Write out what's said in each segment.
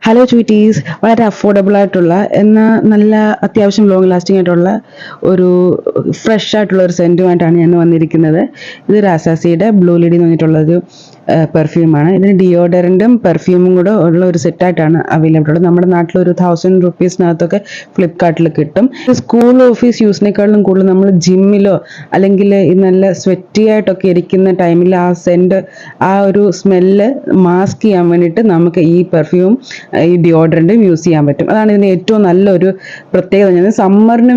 Hello ട്വീറ്റീസ്, വളരെ affordable ആയിട്ടുള്ള എന്നാൽ നല്ല അത്യാവശ്യം ലോങ് ലാസ്റ്റിംഗ് ആയിട്ടുള്ള ഒരു ഫ്രഷ് ആയിട്ടുള്ള ഒരു സെൻറ്റുമായിട്ടാണ് ഞാൻ വന്നിരിക്കുന്നത്. ഇത് രാസാസിയുടെ ബ്ലൂ ലിഡി എന്ന് പറഞ്ഞിട്ടുള്ളൊരു പെർഫ്യൂമാണ്. ഇതിന് ഡിയോഡറൻറ്റും പെർഫ്യൂമും കൂടെ ഉള്ള ഒരു സെറ്റായിട്ടാണ് അവൈലബിൾ ഉള്ളത്. നമ്മുടെ നാട്ടിലൊരു 1000 റുപ്പീസിനകത്തൊക്കെ ഫ്ലിപ്കാർട്ടിൽ കിട്ടും. സ്കൂൾ ഓഫീസ് യൂസിനേക്കാളും കൂടുതൽ നമ്മൾ ജിമ്മിലോ അല്ലെങ്കിൽ ഈ നല്ല സ്വെറ്റി ആയിട്ടൊക്കെ ഇരിക്കുന്ന ടൈമിൽ ആ സെൻറ്റ്, ആ ഒരു സ്മെല്ല് മാസ്ക് ചെയ്യാൻ വേണ്ടിയിട്ട് നമുക്ക് ഈ പെർഫ്യൂം ഈ ഡിയോഡറൻറ്റും യൂസ് ചെയ്യാൻ പറ്റും. അതാണ് ഇതിന് ഏറ്റവും നല്ലൊരു പ്രത്യേകത. ഞാൻ സമ്മറിന്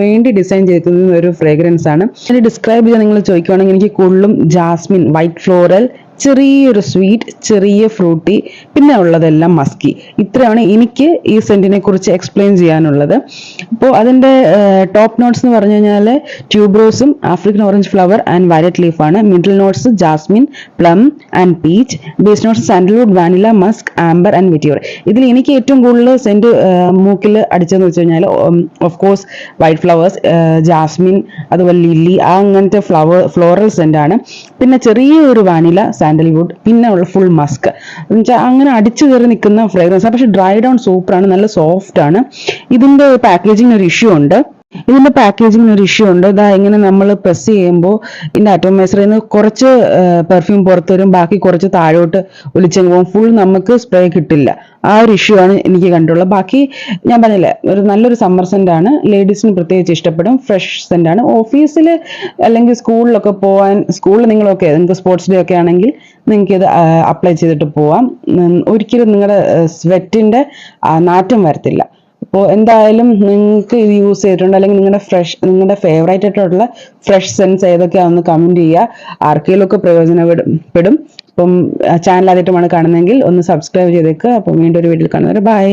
വേണ്ടി ഡിസൈൻ ചെയ്തിരിക്കുന്ന ഒരു ഫ്രേഗ്രൻസ് ആണ്. ഇത് ഡിസ്ക്രൈബ് ചെയ്യാൻ നിങ്ങൾ ചോദിക്കുകയാണെങ്കിൽ എനിക്ക് കൂടുതലും ജാസ്മിൻ, വൈറ്റ് ഫ്ലോറൽ, ചെറിയൊരു സ്വീറ്റ്, ചെറിയ ഫ്രൂട്ടി, പിന്നെ ഉള്ളതെല്ലാം മസ്കി. ഇത്രയാണ് എനിക്ക് ഈ സെന്റിനെ കുറിച്ച് എക്സ്പ്ലെയിൻ ചെയ്യാനുള്ളത്. അപ്പോൾ അതിൻ്റെ ടോപ്പ് നോട്ട്സ് എന്ന് പറഞ്ഞു കഴിഞ്ഞാൽ ട്യൂബ്രോസും African orange flower and violet ലീഫാണ്. Middle notes jasmine, plum and peach. Base notes sandalwood, vanilla, musk, amber and vetiver. ഇതിൽ എനിക്ക് ഏറ്റവും കൂടുതൽ സെന്റ് മൂക്കിൽ അടിച്ചതെന്ന് വെച്ച് കഴിഞ്ഞാൽ of course white flowers, jasmine, അതുപോലെ ലില്ലി, അങ്ങനത്തെ ഫ്ലോറൽ സെന്റ് ആണ്. പിന്നെ ചെറിയൊരു വാനില, സാൻഡൽവുഡ്, പിന്നെ ഉള്ള ഫുൾ മസ്ക്. എന്നുവെച്ചാൽ അങ്ങനെ അടിച്ചു കയറി നിൽക്കുന്ന ഫ്രേഗ്രൻസ്. പക്ഷെ ഡ്രൈ ഡൗൺ സൂപ്പറാണ്, നല്ല സോഫ്റ്റ് ആണ്. ഇതിന്റെ പാക്കേജിങ് ഒരു ഇഷ്യൂ ഉണ്ട്. ഇതാ ഇങ്ങനെ നമ്മൾ പ്രസ് ചെയ്യുമ്പോൾ ഇതിന്റെ അറ്റോമൈസറിൽ നിന്ന് കുറച്ച് പെർഫ്യൂം പുറത്ത് വരും, ബാക്കി കുറച്ച് താഴോട്ട് ഒലിച്ചങ്ങ് പോകും. ഫുൾ നമുക്ക് സ്പ്രേ കിട്ടില്ല. ആ ഒരു ഇഷ്യൂ ആണ് എനിക്ക് കണ്ടുള്ളത്. ബാക്കി ഞാൻ പറഞ്ഞില്ലേ, ഒരു നല്ലൊരു സമ്മർ സെന്റ് ആണ്. ലേഡീസിന് പ്രത്യേകിച്ച് ഇഷ്ടപ്പെടും. ഫ്രഷ് സെന്റ് ആണ്. ഓഫീസിൽ അല്ലെങ്കിൽ സ്കൂളിലൊക്കെ പോകാൻ, സ്കൂളിൽ നിങ്ങൾക്ക് സ്പോർട്സ് ഡേ ഒക്കെ ആണെങ്കിൽ നിങ്ങൾക്ക് ഇത് അപ്ലൈ ചെയ്തിട്ട് പോവാം. ഒരിക്കലും നിങ്ങളുടെ സ്വെറ്റിന്റെ നാറ്റം വരത്തില്ല. അപ്പോൾ എന്തായാലും നിങ്ങൾക്ക് ഇത് യൂസ് ചെയ്തിട്ടുണ്ട് അല്ലെങ്കിൽ നിങ്ങളുടെ ഫേവറേറ്റ് ആയിട്ടുള്ള ഫ്രഷ് സെൻസ് ഏതൊക്കെയാണെന്ന് കമന്റ് ചെയ്യുക. ആർക്കെങ്കിലും ഒക്കെ പ്രയോജനപ്പെടും. അപ്പം ചാനൽ ആദ്യമായിട്ടാണ് കാണുന്നതെങ്കിൽ ഒന്ന് സബ്സ്ക്രൈബ് ചെയ്തേക്കുക. അപ്പം വീണ്ടും ഒരു വീഡിയോയിൽ കാണുന്നവരെ ബൈ.